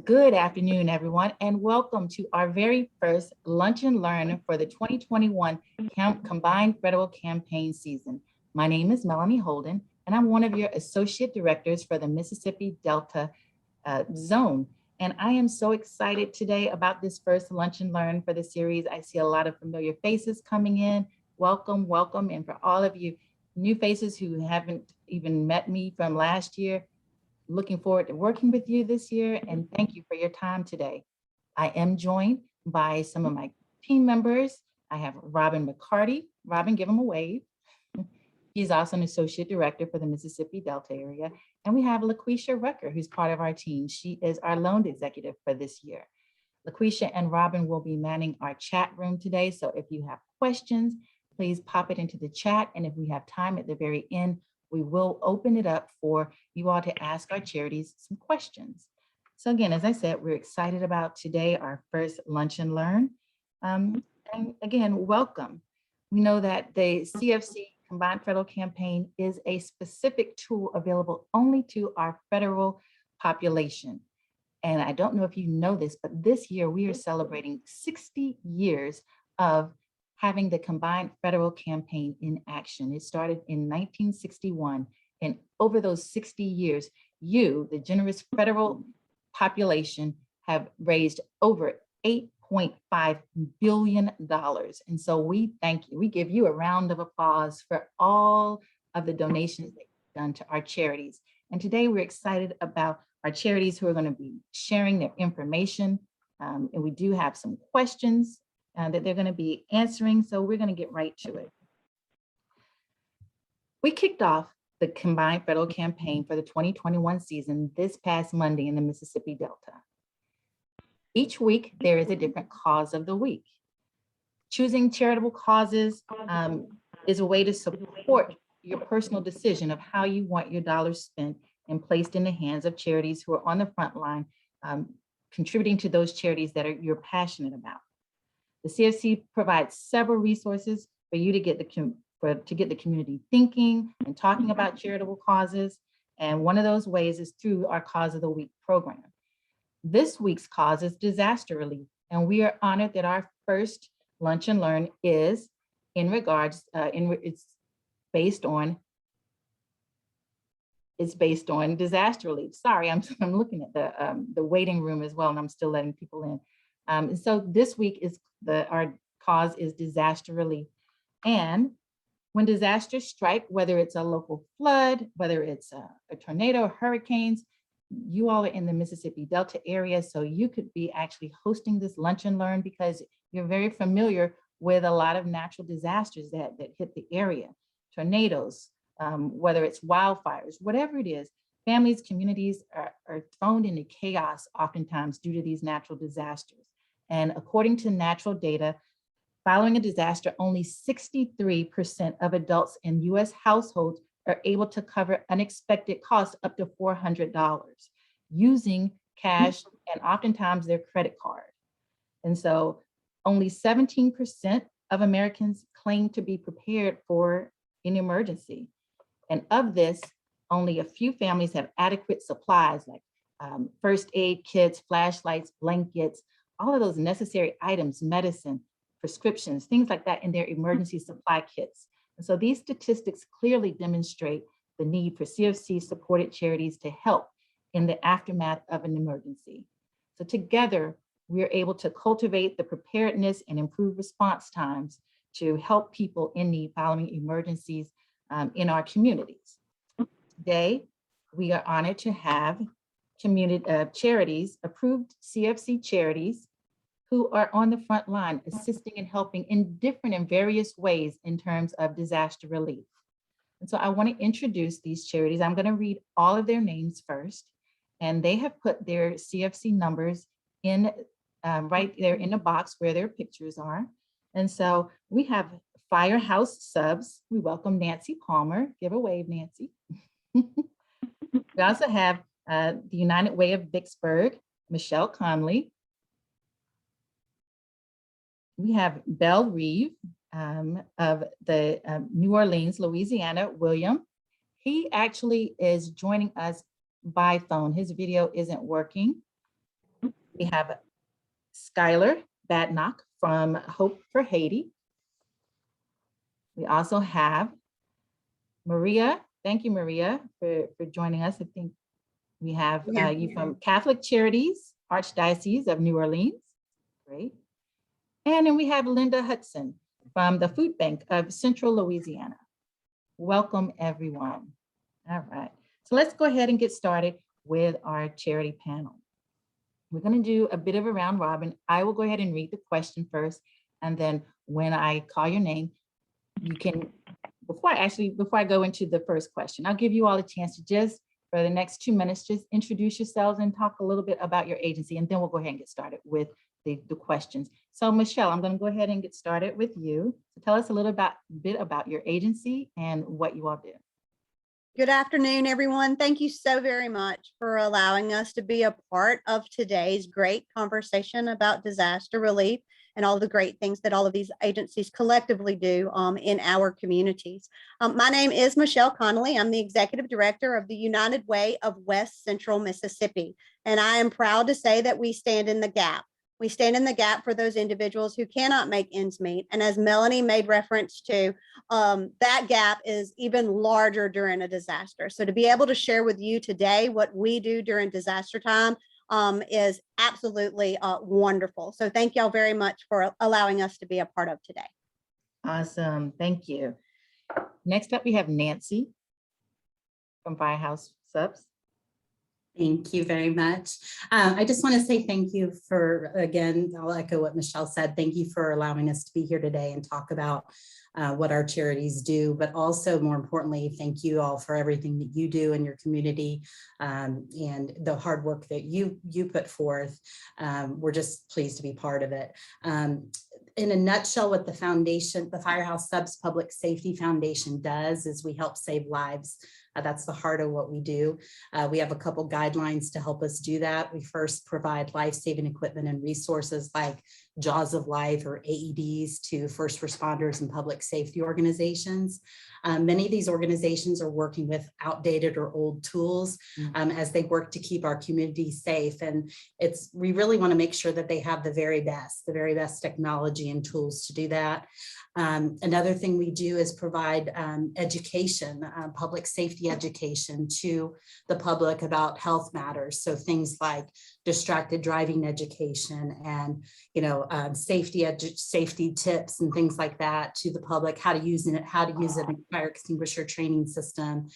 Good afternoon, everyone, and welcome to our very first Lunch and Learn for the 2021 Combined Federal Campaign Season. My name is Melanie Holden, and I'm one of your Associate Directors for the Mississippi Delta Zone. And I am so excited today about this first Lunch and Learn for the series. I see a lot of familiar faces coming in. Welcome, welcome. And for all of you new faces who haven't even met me from last year, looking forward to working with you this year, and thank you for your time today. I am joined by some of my team members. I have Robin McCarty. Robin, give him a wave. He's also an associate director for the Mississippi Delta area. And we have LaQuisha Rucker, who's part of our team. She is our loan executive for this year. LaQuisha and Robin will be manning our chat room today. So if you have questions, please pop it into the chat. And if we have time at the very end, we will open it up for you all to ask our charities some questions. So again, as I said, we're excited about today, our first Lunch and Learn. And again, welcome. We know that the CFC Combined Federal Campaign is a specific tool available only to our federal population. And I don't know if you know this, but this year we are celebrating 60 years of having the Combined Federal Campaign in action. It started in 1961, and over those 60 years, you, the generous federal population, have raised over $8.5 billion. And so we thank you. We give you a round of applause for all of the donations that you've done to our charities. And today we're excited about our charities who are going to be sharing their information. And we do have some questions that they're going to be answering. So we're going to get right to it. We kicked off the Combined Federal Campaign for the 2021 season this past Monday in the Mississippi Delta. Each week, there is a different cause of the week. Choosing charitable causes is a way to support your personal decision of how you want your dollars spent and placed in the hands of charities who are on the front line, contributing to those charities that you're passionate about. The CFC provides several resources for you to get the community thinking and talking about charitable causes. And one of those ways is through our Cause of the Week program. This week's cause is disaster relief. And we are honored that our first Lunch and Learn is it's based on disaster relief. Sorry, I'm looking at the waiting room as well, and I'm still letting people in. And so this week is our cause is disaster relief. And when disasters strike, whether it's a local flood, whether it's a tornado or hurricanes, you all are in the Mississippi Delta area, so you could be actually hosting this Lunch and Learn because you're very familiar with a lot of natural disasters that hit the area, tornadoes, whether it's wildfires, whatever it is. Families, communities are thrown into chaos oftentimes due to these natural disasters. And according to natural data, following a disaster, only 63% of adults in US households are able to cover unexpected costs up to $400 using cash and oftentimes their credit card. And so only 17% of Americans claim to be prepared for an emergency. And of this, only a few families have adequate supplies like first aid kits, flashlights, blankets, all of those necessary items, medicine, prescriptions, things like that in their emergency supply kits. And so these statistics clearly demonstrate the need for CFC supported charities to help in the aftermath of an emergency. So together, we're able to cultivate the preparedness and improve response times to help people in need following emergencies in our communities. Today, we are honored to have charities, approved CFC charities, who are on the front line assisting and helping in different and various ways in terms of disaster relief. And so I want to introduce these charities. I'm going to read all of their names first, and they have put their CFC numbers in right there in the box where their pictures are. And so we have Firehouse Subs. We welcome Nancy Palmer. Give a wave, Nancy. We also have the United Way of Vicksburg, Michelle Conley. We have Belle Reeve of the New Orleans, Louisiana, William. He actually is joining us by phone. His video isn't working. We have Skylar Badnock from Hope for Haiti. We also have Maria. Thank you, Maria, for joining us. I think we have you from Catholic Charities, Archdiocese of New Orleans. Great. And then we have Linda Hudson from the Food Bank of Central Louisiana. Welcome, everyone. All right. So let's go ahead and get started with our charity panel. We're going to do a bit of a round robin. I will go ahead and read the question first, and then when I call your name, you can, before I go into the first question, I'll give you all a chance to just, for the next 2 minutes, just introduce yourselves and talk a little bit about your agency, and then we'll go ahead and get started with the questions. So Michelle, I'm going to go ahead and get started with you. So tell us a little bit about your agency and what you all do. Good afternoon, everyone. Thank you so very much for allowing us to be a part of today's great conversation about disaster relief and all the great things that all of these agencies collectively do in our communities. My name is Michelle Connolly. I'm the Executive Director of the United Way of West Central Mississippi, and I am proud to say that we stand in the gap. We stand in the gap for those individuals who cannot make ends meet. And as Melanie made reference to, that gap is even larger during a disaster. So to be able to share with you today what we do during disaster time is absolutely wonderful. So thank y'all very much for allowing us to be a part of today. Awesome, thank you. Next up, we have Nancy from Firehouse Subs. Thank you very much. I just want to say thank you for, again, I'll echo what Michelle said. Thank you for allowing us to be here today and talk about what our charities do, but also more importantly, thank you all for everything that you do in your community and the hard work that you put forth. We're just pleased to be part of it. In a nutshell, what the foundation, the Firehouse Subs Public Safety Foundation does is we help save lives. That's the heart of what we do. We have a couple guidelines to help us do that. We first provide life-saving equipment and resources like Jaws of Life or AEDs to first responders and public safety organizations. Many of these organizations are working with outdated or old tools as they work to keep our community safe. And we really want to make sure that they have the very best technology and tools to do that. Another thing we do is provide education, public safety education to the public about health matters. So things like distracted driving education and, safety tips and things like that to the public, how to use an fire extinguisher training system,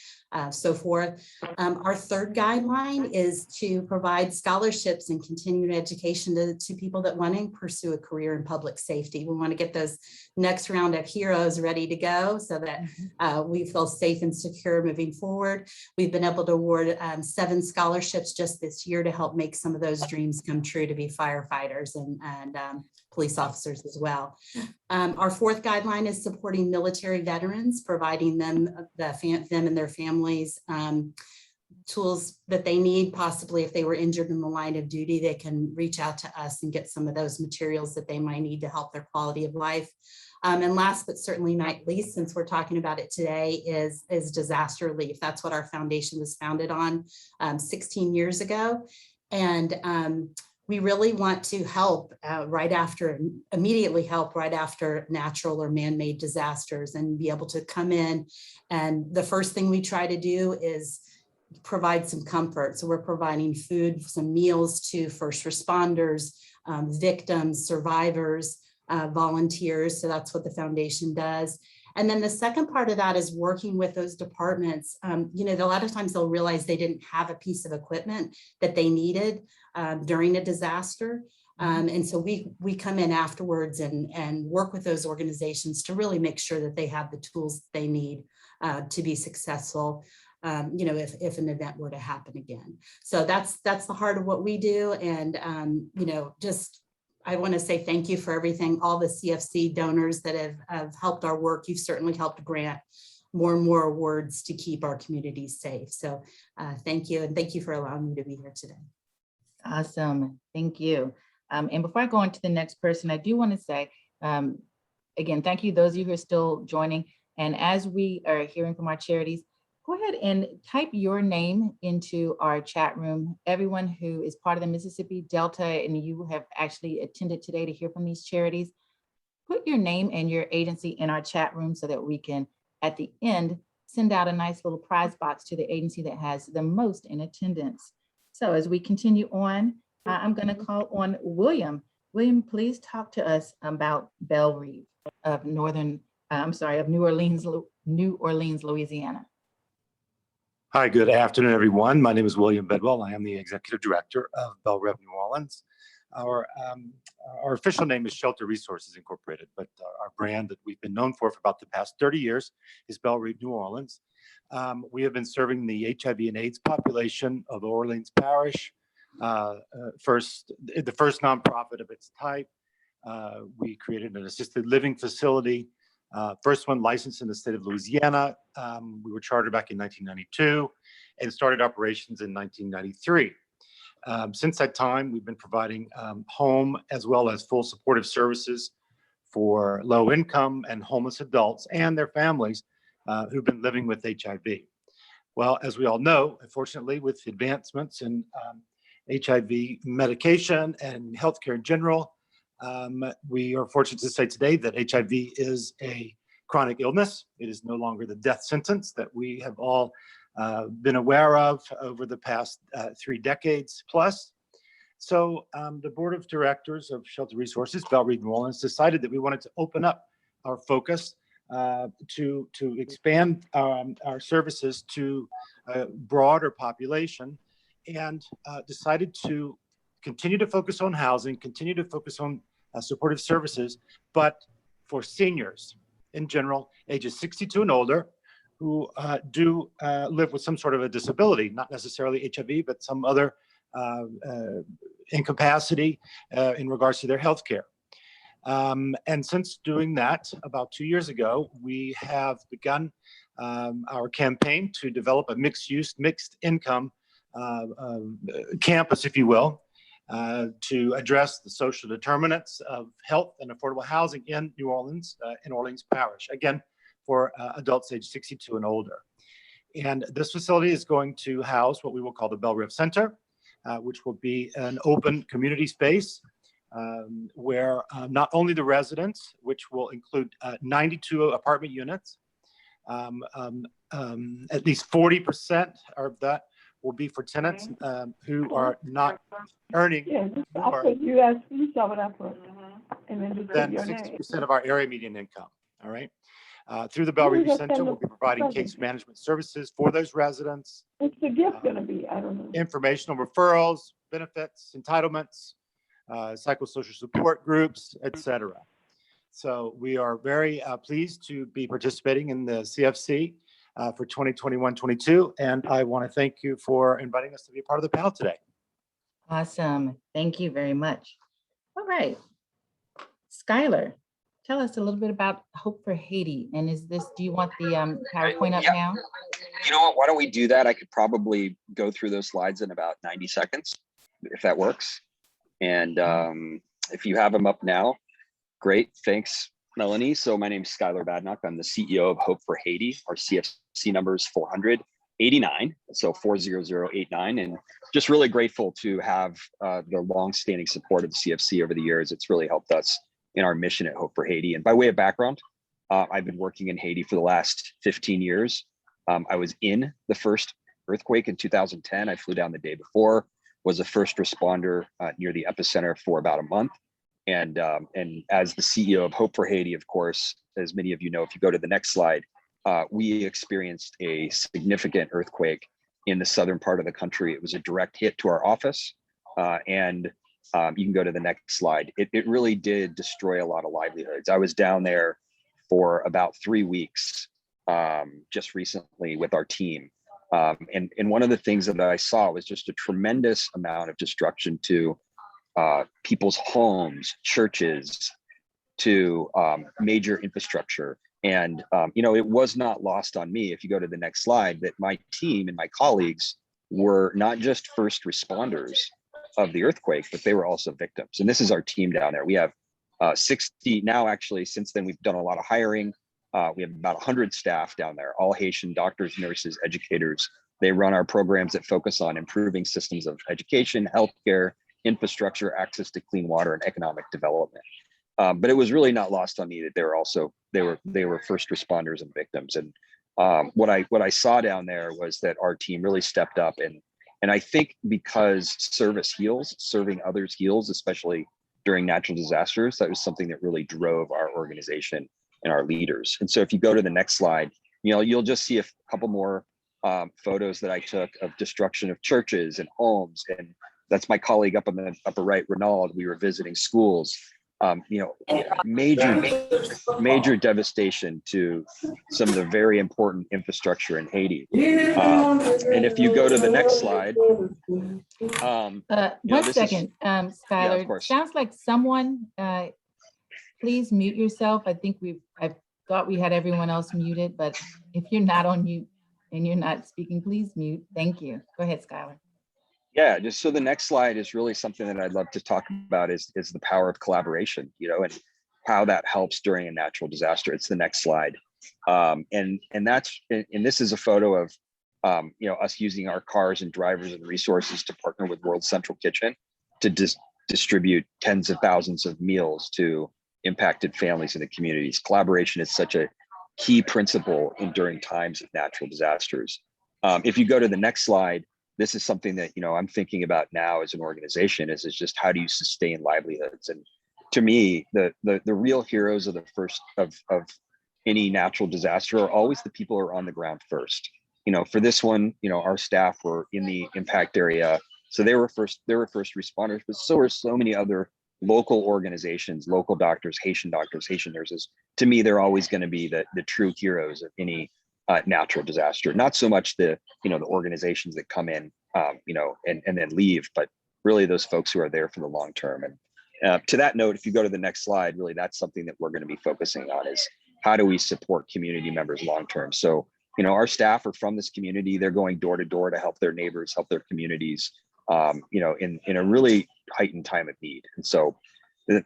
so forth. Our third guideline is to provide scholarships and continuing education to people that want to pursue a career in public safety. We want to get those next round of heroes ready to go so that we feel safe and secure moving forward. We've been able to award 7 scholarships just this year to help make some of those dreams come true, to be firefighters and police officers as well. Our fourth guideline is supporting military veterans, providing them and their families tools that they need. Possibly if they were injured in the line of duty, they can reach out to us and get some of those materials that they might need to help their quality of life. And last but certainly not least, since we're talking about it today, is disaster relief. That's what our foundation was founded on 16 years ago. And we really want to help immediately help right after natural or man-made disasters and be able to come in. And the first thing we try to do is provide some comfort. So we're providing food, some meals to first responders, victims, survivors, volunteers. So that's what the foundation does. And then the second part of that is working with those departments. A lot of times they'll realize they didn't have a piece of equipment that they needed during a disaster. And so we come in afterwards and work with those organizations to really make sure that they have the tools they need to be successful. If an event were to happen again. So that's the heart of what we do. And, I want to say thank you for everything, all the CFC donors that have helped our work. You've certainly helped grant more and more awards to keep our communities safe. So thank you. And thank you for allowing me to be here today. Awesome. Thank you. And before I go on to the next person, I do want to say, again, thank you, those of you who are still joining. And as we are hearing from our charities, go ahead and type your name into our chat room. Everyone who is part of the Mississippi Delta and you have actually attended today to hear from these charities, put your name and your agency in our chat room so that we can, at the end, send out a nice little prize box to the agency that has the most in attendance. So as we continue on, I'm going to call on William. William, please talk to us about Belle Reve of New Orleans, Louisiana. Hi, good afternoon, everyone. My name is William Bedwell. I am the Executive Director of Belle Reve New Orleans. Our official name is Shelter Resources Incorporated, but our brand that we've been known for about the past 30 years is Belle Reve New Orleans. We have been serving the HIV and AIDS population of Orleans Parish, the first nonprofit of its type. We created an assisted living facility, first one licensed in the state of Louisiana. We were chartered back in 1992 and started operations in 1993. Since that time, we've been providing home as well as full supportive services for low income and homeless adults and their families who've been living with HIV. Well, as we all know, unfortunately, with advancements in HIV medication and healthcare in general, we are fortunate to say today that HIV is a chronic illness. It is no longer the death sentence that we have all been aware of over the past 3 decades plus. So the board of directors of Shelter Resources, Belle Reve New Orleans, decided that we wanted to open up our focus to expand our services to a broader population, and decided to continue to focus on housing, continue to focus on supportive services, but for seniors in general, ages 62 and older, who do live with some sort of a disability, not necessarily HIV, but some other incapacity in regards to their health care. And since doing that, about 2 years ago, we have begun our campaign to develop a mixed-use, mixed-income campus, if you will, to address the social determinants of health and affordable housing in New Orleans, in Orleans Parish, again, for adults age 62 and older. And this facility is going to house what we will call the Belle Reve Center, which will be an open community space where not only the residents, which will include 92 apartment units, at least 40% of that will be for tenants who are not earning more than 60% of our area median income. All right. Through the Belle Reve Center, we'll be providing case management services for those residents. What's the gift going to be? I don't know. Informational referrals, benefits, entitlements, psychosocial support groups, etc. So we are very pleased to be participating in the CFC for 2021-22, and I want to thank you for inviting us to be a part of the panel today. Awesome. Thank you very much. All right. Skylar, tell us a little bit about Hope for Haiti. And do you want the PowerPoint up now? You know what, why don't we do that? I could probably go through those slides in about 90 seconds, if that works. And if you have them up now, great, thanks, Melanie. So my name is Skylar Badnock. I'm the CEO of Hope for Haiti. Our CFC number is 489, so 40089. And just really grateful to have the longstanding support of the CFC over the years. It's really helped us in our mission at Hope for Haiti. And by way of background, I've been working in Haiti for the last 15 years. I was in the first earthquake in 2010. I flew down the day before, was a first responder near the epicenter for about a month. And as the CEO of Hope for Haiti, of course, as many of you know, if you go to the next slide, we experienced a significant earthquake in the southern part of the country. It was a direct hit to our office. And you can go to the next slide. It really did destroy a lot of livelihoods. I was down there for about 3 weeks just recently with our team. And one of the things that I saw was just a tremendous amount of destruction to people's homes, churches, to major infrastructure. And, it was not lost on me, if you go to the next slide, that my team and my colleagues were not just first responders of the earthquake, but they were also victims. And this is our team down there. We have 60 now, actually, since then, we've done a lot of hiring. We have about 100 staff down there, all Haitian doctors, nurses, educators. They run our programs that focus on improving systems of education, healthcare, infrastructure, access to clean water, and economic development. But it was really not lost on me that they were first responders and victims. And what I saw down there was that our team really stepped up, and I think because service heals, serving others heals, especially during natural disasters, that was something that really drove our organization and our leaders. And so if you go to the next slide, you'll just see a couple more photos that I took of destruction of churches and homes. And that's my colleague up on the upper right, Ronald. We were visiting schools. Major devastation to some of the very important infrastructure in Haiti. And if you go to the next slide. One second, Skylar. course. Sounds like someone, please mute yourself. I think I thought we had everyone else muted, but if you're not on mute and you're not speaking, please mute. Thank you. Go ahead, Skylar. Yeah, just so the next slide is really something that I'd love to talk about is the power of collaboration, and how that helps during a natural disaster. It's the next slide. And this is a photo of, us using our cars and drivers and resources to partner with World Central Kitchen to distribute tens of thousands of meals to impacted families in the communities. Collaboration is such a key principle during times of natural disasters. If you go to the next slide, this is something that, I'm thinking about now as an organization is just how do you sustain livelihoods? And to me, the real heroes of of any natural disaster are always the people who are on the ground first. For this one, our staff were in the impact area. So they were first responders, but so are so many other local organizations, local doctors, Haitian nurses. To me, they're always going to be the true heroes of any natural disaster. Not so much the organizations that come in, and then leave, but really those folks who are there for the long term. And to that note, if you go to the next slide, really that's something that we're going to be focusing on is how do we support community members long term? So, our staff are from this community. They're going door to door to help their neighbors, help their communities, in a really heightened time of need. And so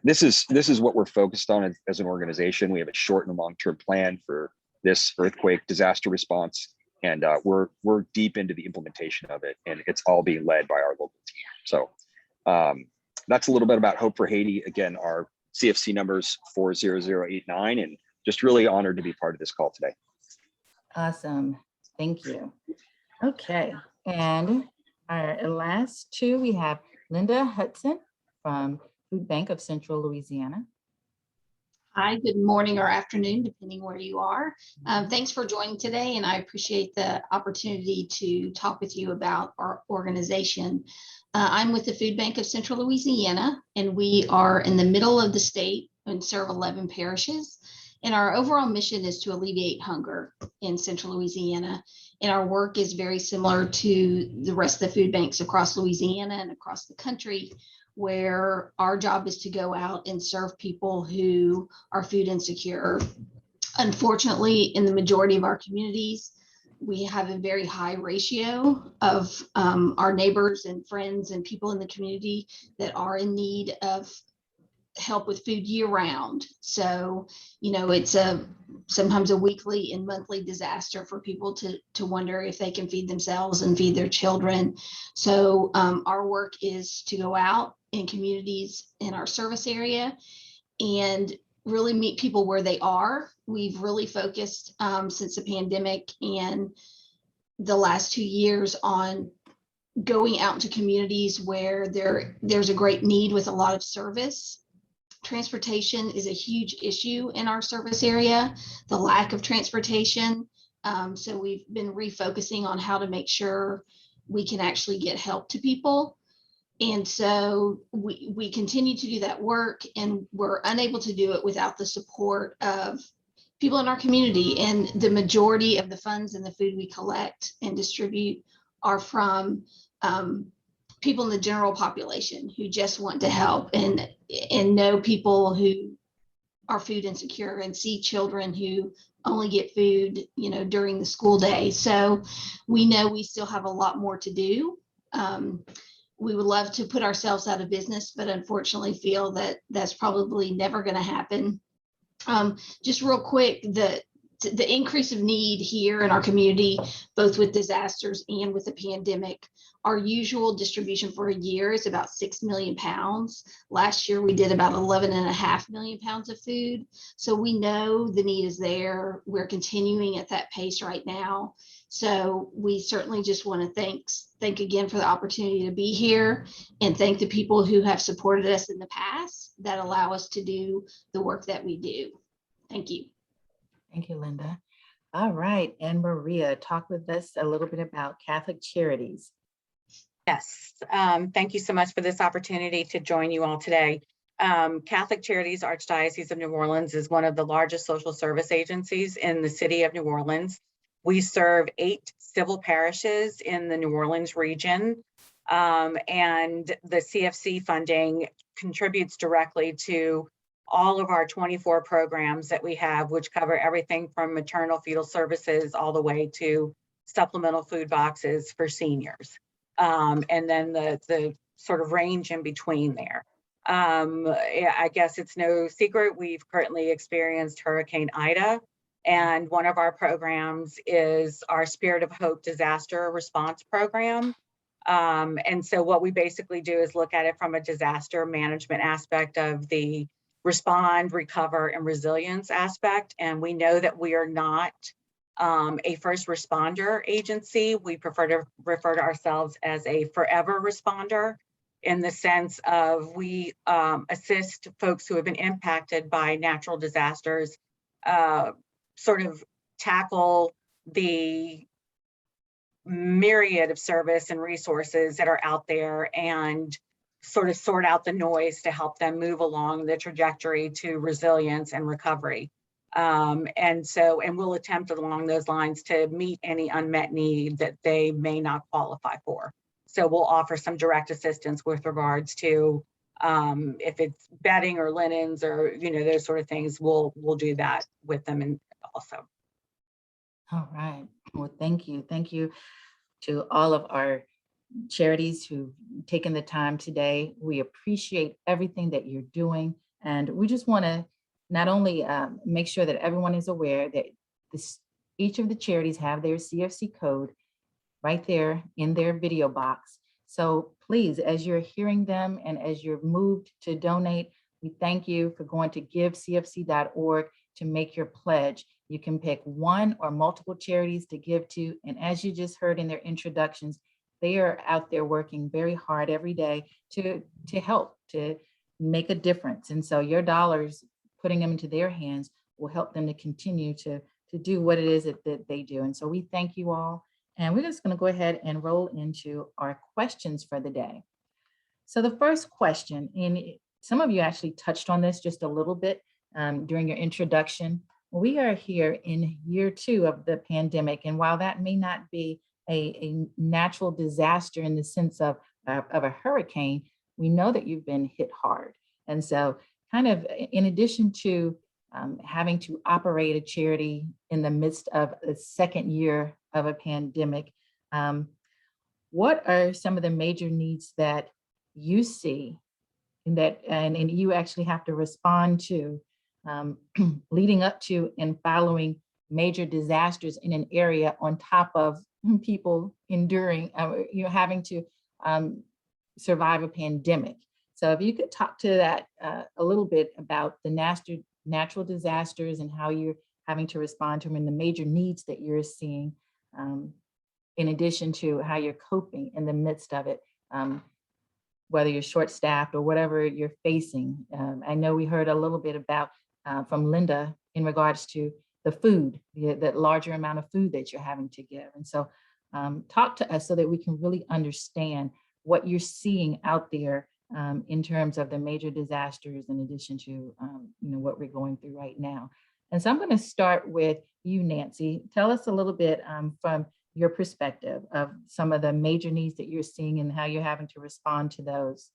this is what we're focused on as an organization. We have a short and long-term plan for this earthquake disaster response, and we're deep into the implementation of it, and it's all being led by our local team. So that's a little bit about Hope for Haiti. Again, our CFC numbers 40089, and just really honored to be part of this call today. Awesome. Thank you. Okay. And our last two, we have Linda Hudson from Food Bank of Central Louisiana. Hi, good morning or afternoon, depending where you are. Thanks for joining today, and I appreciate the opportunity to talk with you about our organization. I'm with the Food Bank of Central Louisiana, and we are in the middle of the state and serve 11 parishes. And our overall mission is to alleviate hunger in Central Louisiana. And our work is very similar to the rest of the food banks across Louisiana and across the country, where our job is to go out and serve people who are food insecure. Unfortunately, in the majority of our communities, we have a very high ratio of our neighbors and friends and people in the community that are in need of help with food year round. So, it's sometimes a weekly and monthly disaster for people to wonder if they can feed themselves and feed their children. So our work is to go out in communities in our service area and really meet people where they are. We've really focused since the pandemic and the last 2 years on going out into communities where there's a great need with a lot of service. Transportation is a huge issue in our service area, the lack of transportation. So we've been refocusing on how to make sure we can actually get help to people. And so we continue to do that work, and we're unable to do it without the support of people in our community. And the majority of the funds and the food we collect and distribute are from people in the general population who just want to help and know people who are food insecure and see children who only get food, during the school day. So we know we still have a lot more to do. We would love to put ourselves out of business, but unfortunately feel that that's probably never going to happen. Just real quick, the increase of need here in our community, both with disasters and with the pandemic. Our usual distribution for a year is about 6 million pounds. Last year, we did about 11.5 million pounds of food. So we know the need is there. We're continuing at that pace right now. So we certainly just want to thank again for the opportunity to be here, and thank the people who have supported us in the past that allow us to do the work that we do. Thank you. Thank you, Linda. All right, and Maria, talk with us a little bit about Catholic Charities. Yes, thank you so much for this opportunity to join you all today. Catholic Charities Archdiocese of New Orleans is one of the largest social service agencies in the city of New Orleans. We serve 8 civil parishes in the New Orleans region, and the CFC funding contributes directly to all of our 24 programs that we have, which cover everything from maternal fetal services all the way to supplemental food boxes for seniors. And then the sort of range in between there. I guess it's no secret we've currently experienced Hurricane Ida, and one of our programs is our Spirit of Hope disaster response program. And so what we basically do is look at it from a disaster management aspect of the respond, recover, and resilience aspect. And we know that we are not a first responder agency. We prefer to refer to ourselves as a forever responder, in the sense of we assist folks who have been impacted by natural disasters, sort of tackle the myriad of service and resources that are out there and sort of sort out the noise to help them move along the trajectory to resilience and recovery. And we'll attempt along those lines to meet any unmet need that they may not qualify for. So we'll offer some direct assistance with regards to if it's bedding or linens or, those sort of things, we'll do that with them and also. All right, well, thank you. Thank you to all of our charities who've taken the time today. We appreciate everything that you're doing. And we just want to not only make sure that everyone is aware that each of the charities have their CFC code right there in their video box. So please, as you're hearing them and as you're moved to donate, we thank you for going to givecfc.org to make your pledge. You can pick one or multiple charities to give to. And as you just heard in their introductions, they are out there working very hard every day to help, to make a difference. And so your dollars, putting them into their hands, will help them to continue to do what it is that they do. And so we thank you all. And we're just going to go ahead and roll into our questions for the day. So the first question, and some of you actually touched on this just a little bit during your introduction. We are here in year 2 of the pandemic. And while that may not be a natural disaster in the sense of a hurricane, we know that you've been hit hard. And so kind of in addition to having to operate a charity in the midst of the second year of a pandemic, what are some of the major needs that you see and you actually have to respond to leading up to and following major disasters in an area on top of people enduring, having to survive a pandemic? So if you could talk to that a little bit about the natural disasters and how you're having to respond to them and the major needs that you're seeing, in addition to how you're coping in the midst of it, whether you're short-staffed or whatever you're facing. I know we heard a little bit about from Linda in regards to the food, that larger amount of food that you're having to give. And so talk to us so that we can really understand what you're seeing out there in terms of the major disasters, in addition to what we're going through right now. And so I'm going to start with you, Nancy. Tell us a little bit from your perspective of some of the major needs that you're seeing and how you're having to respond to those.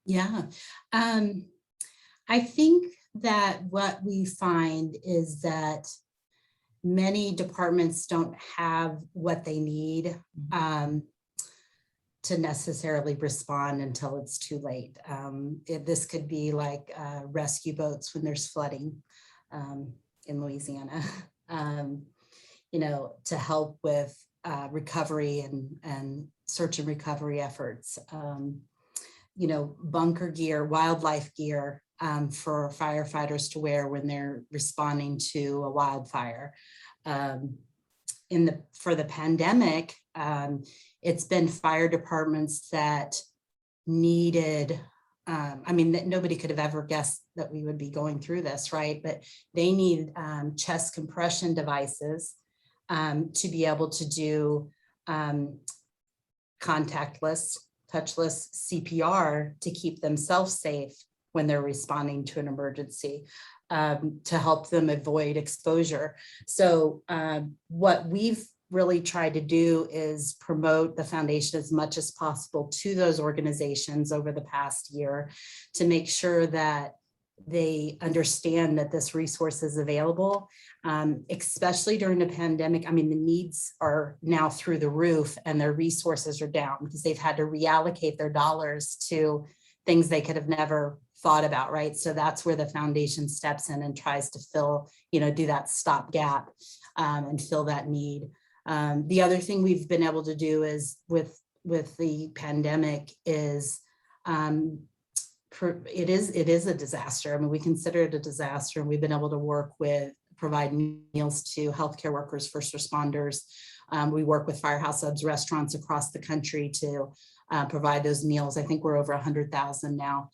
Yeah, I think that what we find is that many departments don't have what they need to necessarily respond until it's too late. This could be like rescue boats when there's flooding. in Louisiana, you know, to help with recovery and search and recovery efforts. You know, bunker gear, wildlife gear for firefighters to wear when they're responding to a wildfire. For the pandemic, it's been fire departments that needed, I mean, that nobody could have ever guessed that we would be going through this, right? But they need chest compression devices to be able to do contactless, touchless CPR to keep themselves safe when they're responding to an emergency, to help them avoid exposure. So what we've really tried to do is promote the foundation as much as possible to those organizations over the past year to make sure that they understand that this resource is available, especially during the pandemic. I mean, the needs are now through the roof and their resources are down because they've had to reallocate their dollars to things they could have never thought about, right? So that's where the foundation steps in and tries to fill, you know, do that stopgap and fill that need. The other thing we've been able to do is with the pandemic is it is a disaster. I mean, we consider it a disaster, and we've been able to provide meals to healthcare workers, first responders. We work with Firehouse Subs restaurants across the country to provide those meals. I think we're over 100,000 now.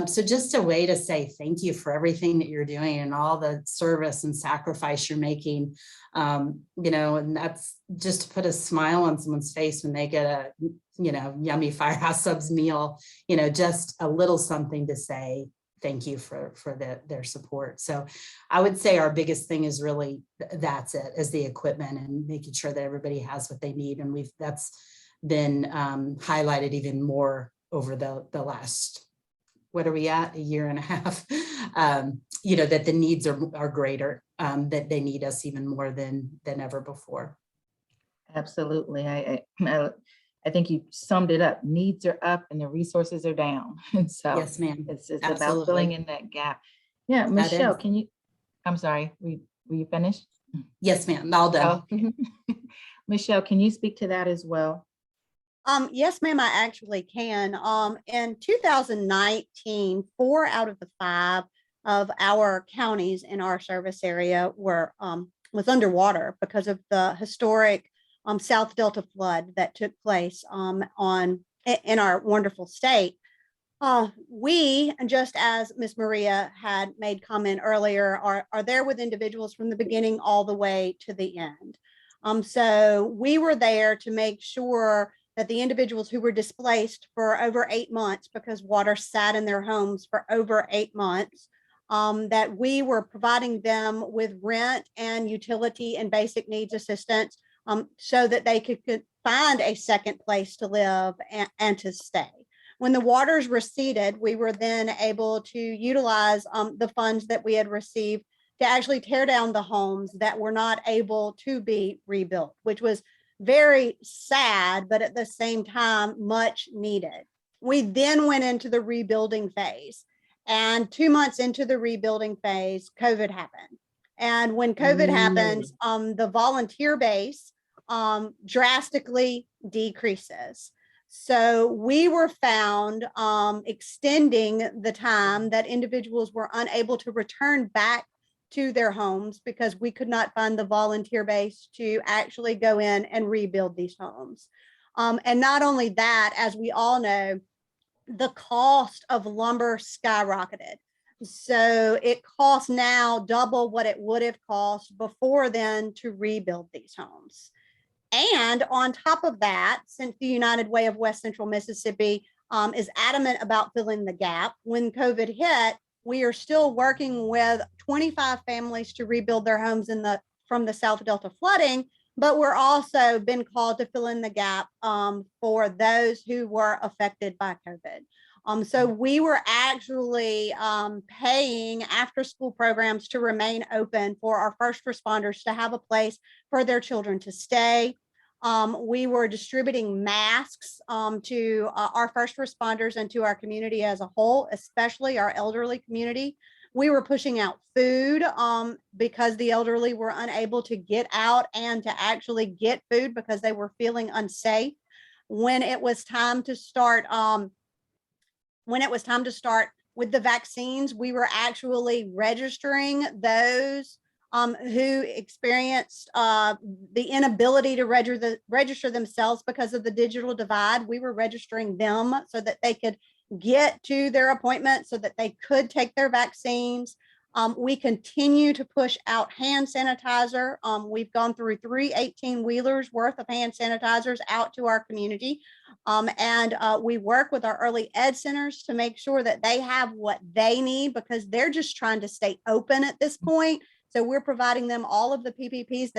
So just a way to say thank you for everything that you're doing and all the service and sacrifice you're making. You know, and that's just to put a smile on someone's face when they get a, you know, yummy Firehouse Subs meal, you know, just a little something to say thank you for their support. So I would say our biggest thing is really, that's it, is the equipment and making sure that everybody has what they need. And that's been highlighted even more over the last, what are we at, a year and a half, you know, that the needs are greater, that they need us even more than ever before. Absolutely. I think you summed it up. Needs are up and the resources are down. And so Yes, ma'am. it's about Absolutely. filling in that gap. Yeah, That Michelle, is. I'm sorry, were you finished? Yes, ma'am. All done. Oh. Michelle, can you speak to that as well? Yes, ma'am, I actually can. In 2019, 4 out of the 5 of our counties in our service area was underwater because of the historic South Delta flood that took place in our wonderful state. We, just as Miss Maria had made comment earlier, are there with individuals from the beginning all the way to the end. So we were there to make sure that the individuals who were displaced for over 8 months because water sat in their homes for over 8 months, that we were providing them with rent and utility and basic needs assistance so that they could find a second place to live and to stay. When the waters receded, we were then able to utilize the funds that we had received to actually tear down the homes that were not able to be rebuilt, which was very sad, but at the same time, much needed. We then went into the rebuilding phase. And 2 months into the rebuilding phase, COVID happened. And when COVID happened, the volunteer base drastically decreases. So we were found extending the time that individuals were unable to return back to their homes because we could not find the volunteer base to actually go in and rebuild these homes. And not only that, as we all know, the cost of lumber skyrocketed. So it costs now double what it would have cost before then to rebuild these homes. And on top of that, since the United Way of West Central Mississippi is adamant about filling the gap, when COVID hit, we are still working with 25 families to rebuild their homes from the South Delta flooding, but we're also been called to fill in the gap for those who were affected by COVID. So we were actually paying after school programs to remain open for our first responders to have a place for their children to stay. We were distributing masks to our first responders and to our community as a whole, especially our elderly community, We were pushing out food because the elderly were unable to get out and to actually get food because they were feeling unsafe. When it was time to start, with the vaccines, we were actually registering those who experienced the inability to register themselves because of the digital divide. We were registering them so that they could get to their appointment, so that they could take their vaccines. We continue to push out hand sanitizer. We've gone through 3 18-wheelers worth of hand sanitizers out to our community. And we work with our early ed centers to make sure that they have what they need, because they're just trying to stay open at this point. So we're providing them all of the PPEs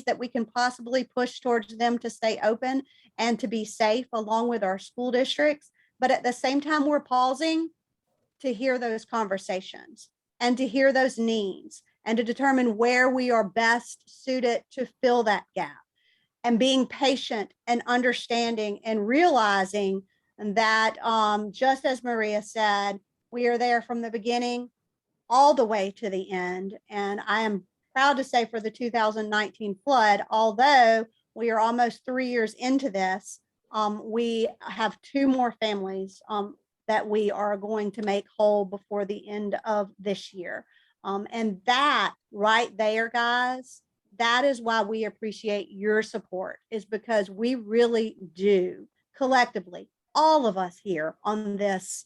that we can possibly push towards them to stay open and to be safe, along with our school districts. But at the same time, we're pausing to hear those conversations and to hear those needs and to determine where we are best suited to fill that gap, and being patient and understanding and realizing that just as Maria said, we are there from the beginning all the way to the end. And I am proud to say for the 2019 flood, although we are almost 3 years into this, we have 2 more families that we are going to make whole before the end of this year. And that right there, guys, that is why we appreciate your support, is because we really do collectively, all of us here on this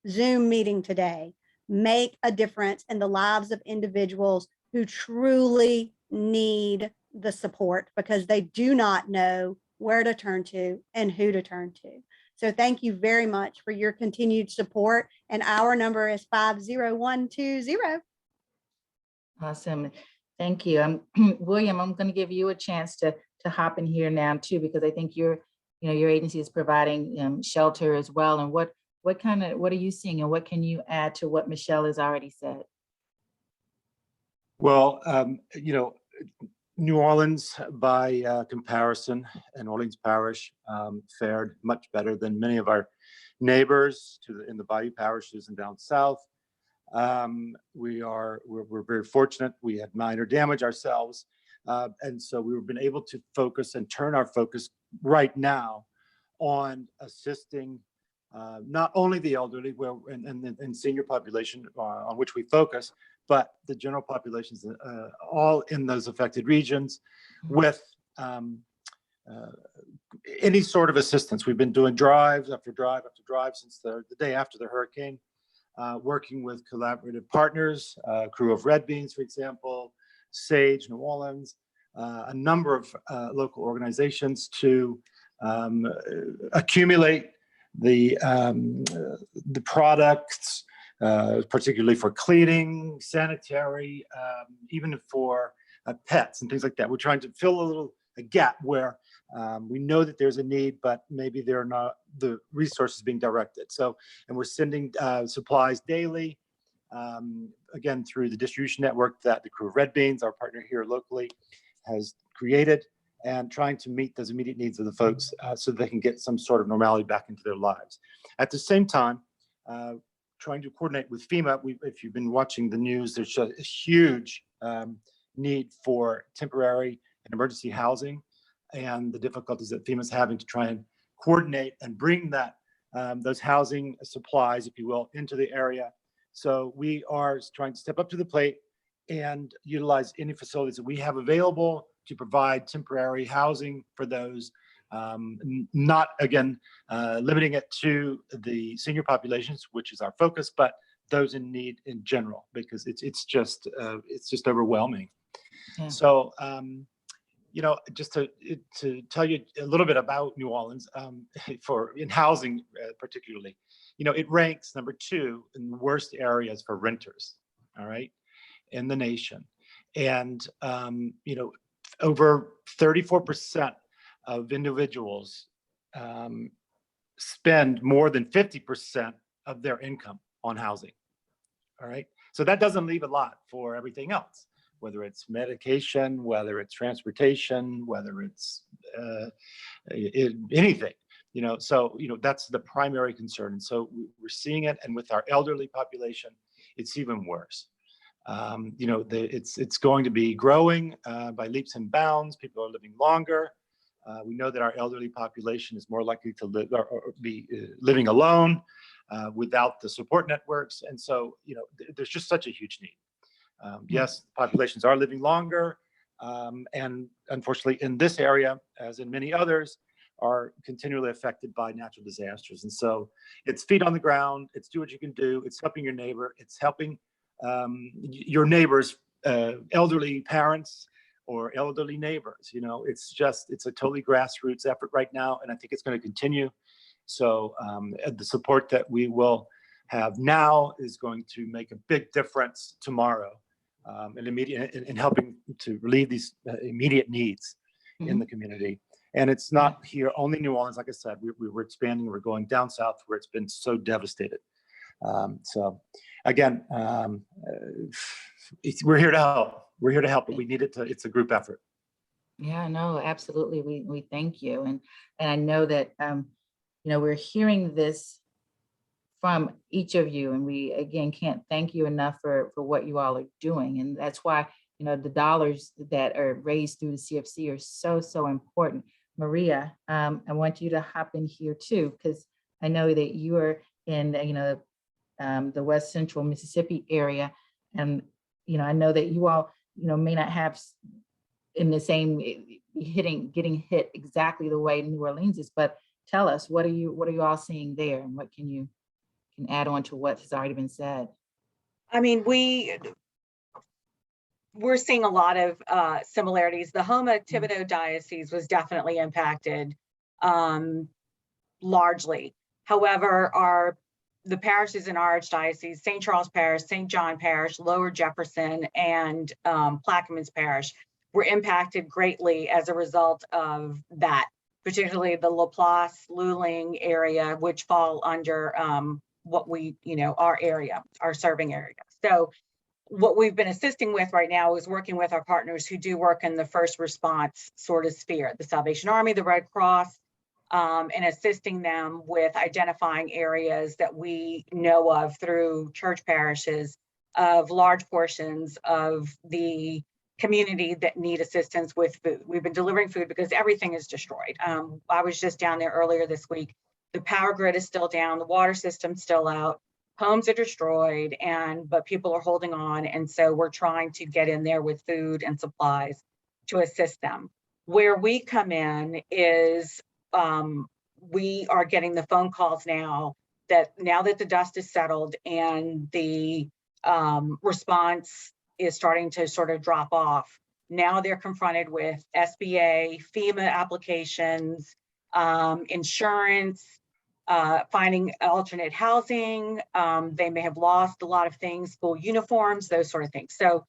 Zoom meeting today, make a difference in the lives of individuals who truly need the support because they do not know where to turn to and who to turn to. So thank you very much for your continued support. And our number is 50120. Awesome. Thank you. William, I'm going to give you a chance to hop in here now too, because I think your agency is providing shelter as well. And what are you seeing, and what can you add to what Michelle has already said? Well, New Orleans, by comparison, and Orleans Parish fared much better than many of our neighbors in the Bayou parishes and down south. We're very fortunate. We had minor damage ourselves, and so we've been able to focus and turn our focus right now on assisting not only the elderly and senior population on which we focus, but the general populations all in those affected regions with any sort of assistance. We've been doing drive after drive after drive since the day after the hurricane, working with collaborative partners, Crew of Red Beans, for example, SAGE New Orleans, a number of local organizations to accumulate the products, particularly for cleaning, sanitary, even for pets and things like that. We're trying to fill a gap where we know that there's a need, but maybe there are not the resources being directed. So, and we're sending supplies daily, again, through the distribution network that the Crew of Red Beans, our partner here locally, has created, and trying to meet those immediate needs of the folks so they can get some sort of normality back into their lives. At the same time, trying to coordinate with FEMA. If you've been watching the news, there's a huge need for temporary and emergency housing, and the difficulties that FEMA is having to try and coordinate and bring those housing supplies, if you will, into the area. So we are trying to step up to the plate and utilize any facilities that we have available to provide temporary housing for those, not again limiting it to the senior populations, which is our focus, but those in need in general, because it's just overwhelming. Yeah. So just to tell you a little bit about New Orleans, in housing particularly, it ranks number 2 in the worst areas for renters, all right, in the nation. And over 34% of individuals spend more than 50% of their income on housing. All right. So that doesn't leave a lot for everything else, whether it's medication, whether it's transportation, whether it's anything, so, that's the primary concern. And so we're seeing it, and with our elderly population, it's even worse. You know, it's going to be growing by leaps and bounds. People are living longer. We know that our elderly population is more likely to live or be living alone without the support networks. And so, you know, there's just such a huge need. Yes, populations are living longer. And unfortunately, in this area, as in many others, are continually affected by natural disasters. And so it's feet on the ground. It's do what you can do. It's helping your neighbor. It's helping your neighbors, elderly parents, or elderly neighbors. You know, it's a totally grassroots effort right now, and I think it's going to continue. So the support that we will have now is going to make a big difference tomorrow in helping to relieve these immediate needs in the community. And it's not here only New Orleans. Like I said, we're expanding. We're going down south where it's been so devastated. So again, we're here to help. We're here to help, but we need it to, it's a group effort. Yeah, no, absolutely. We thank you. And I know that, you know, we're hearing this from each of you, and we, again, can't thank you enough for what you all are doing. And that's why, you know, the dollars that are raised through the CFC are so important. Maria, I want you to hop in here too, because I know that you are in, you know, the West Central Mississippi area. And, you know, I know that you all, you know, may not have in the same getting hit exactly the way New Orleans is, but tell us, what are you all seeing there, and what can you add on to what has already been said? I mean, we're seeing a lot of similarities. The Houma-Thibodeau diocese was definitely impacted largely. However, the parishes in our archdiocese, St. Charles Parish, St. John Parish, Lower Jefferson, and Plaquemines Parish were impacted greatly as a result of that, particularly the Laplace, Luling area, which fall under what we, you know, our area, our serving area. So what we've been assisting with right now is working with our partners who do work in the first response sort of sphere, the Salvation Army, the Red Cross, and assisting them with identifying areas that we know of through church parishes of large portions of the community that need assistance with food. We've been delivering food because everything is destroyed. I was just down there earlier this week. The power grid is still down, the water system's still out, homes are destroyed, but people are holding on. And so we're trying to get in there with food and supplies to assist them. Where we come in is we are getting the phone calls now that the dust is settled and the response is starting to sort of drop off. Now they're confronted with SBA, FEMA applications, insurance, finding alternate housing. They may have lost a lot of things, school uniforms, those sort of things. So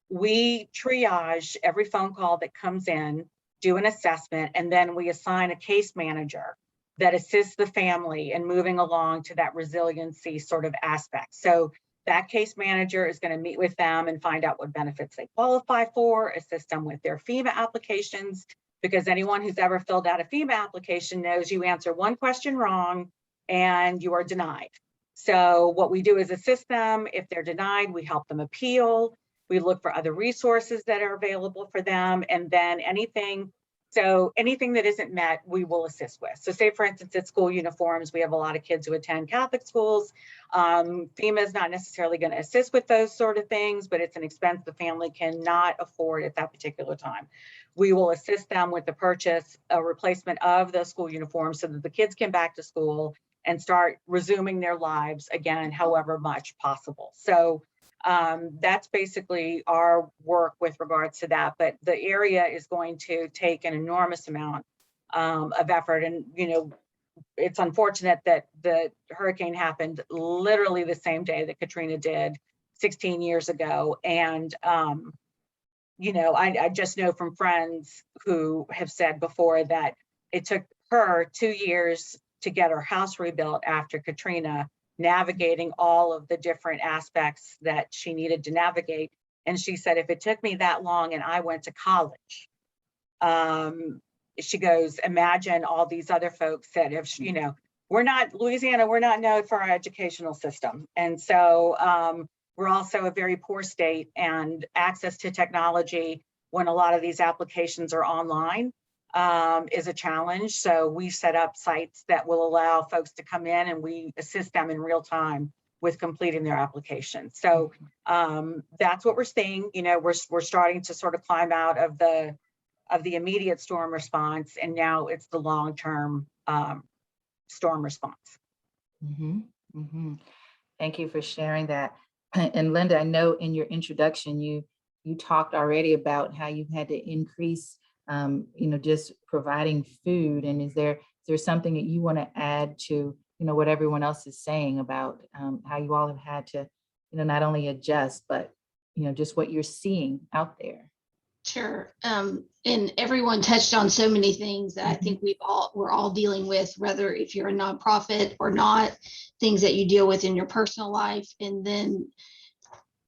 we triage every phone call that comes in, do an assessment, and then we assign a case manager that assists the family in moving along to that resiliency sort of aspect. So that case manager is going to meet with them and find out what benefits they qualify for, assist them with their FEMA applications, because anyone who's ever filled out a FEMA application knows you answer one question wrong and you are denied. So what we do is assist them. If they're denied, we help them appeal. We look for other resources that are available for them. And then anything that isn't met, we will assist with. So say, for instance, at school uniforms, we have a lot of kids who attend Catholic schools. FEMA is not necessarily going to assist with those sort of things, but it's an expense the family cannot afford at that particular time. We will assist them with the purchase, a replacement of the school uniforms so that the kids can back to school and start resuming their lives again, however much possible. So that's basically our work with regards to that. But the area is going to take an enormous amount of effort. And, you know, it's unfortunate that the hurricane happened literally the same day that Katrina did 16 years ago. And, you know, I just know from friends who have said before that it took her 2 years to get her house rebuilt after Katrina, navigating all of the different aspects that she needed to navigate. And she said, if it took me that long and I went to college, she goes, imagine all these other folks that have, you know, Louisiana, we're not known for our educational system. And so We're also a very poor state, and access to technology when a lot of these applications are online is a challenge. So we set up sites that will allow folks to come in and we assist them in real time with completing their application. So that's what we're seeing. You know, we're starting to sort of climb out of the immediate storm response, and now it's the long-term storm response. Thank you for sharing that. And Linda, I know in your introduction, you talked already about how you've had to increase, just providing food. And is there something that you want to add to, what everyone else is saying about how you all have had to, not only adjust, but, just what you're seeing out there? Sure. And everyone touched on so many things that I think we're all dealing with, whether if you're a nonprofit or not, things that you deal with in your personal life, and then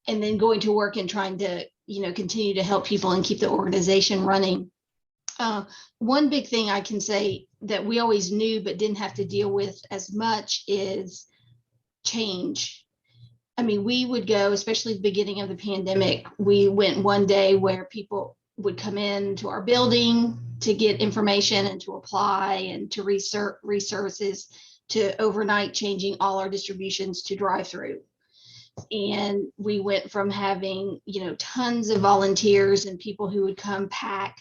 going to work and trying to, continue to help people and keep the organization running. One big thing I can say that we always knew but didn't have to deal with as much is change. I mean, we would go, especially at the beginning of the pandemic, we went one day where people would come in to our building to get information and to apply and to reservices, to overnight changing all our distributions to drive-through. And we went from having, tons of volunteers and people who would come pack,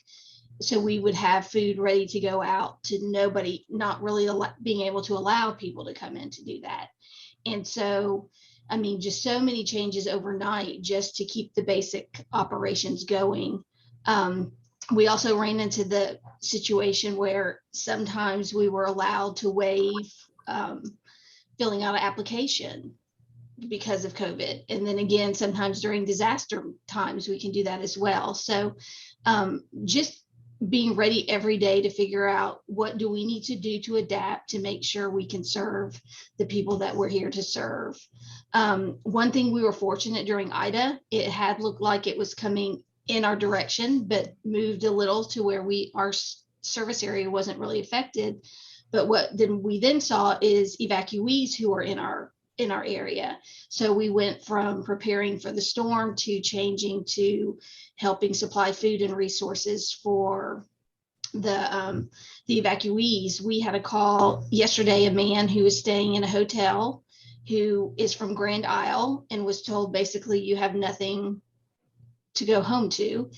so we would have food ready to go out, to nobody not really being able to allow people to come in to do that. And so, I mean, just so many changes overnight just to keep the basic operations going. We also ran into the situation where sometimes we were allowed to waive filling out an application because of COVID. And then again, sometimes during disaster times, we can do that as well. So just being ready every day to figure out what do we need to do to adapt to make sure we can serve the people that we're here to serve. One thing, we were fortunate during Ida, it had looked like it was coming in our direction, but moved a little to where our service area wasn't really affected. But what we then saw is evacuees who are in our area. So we went from preparing for the storm to changing to helping supply food and resources for the evacuees. We had a call yesterday, a man who was staying in a hotel who is from Grand Isle and was told basically you have nothing to go home to.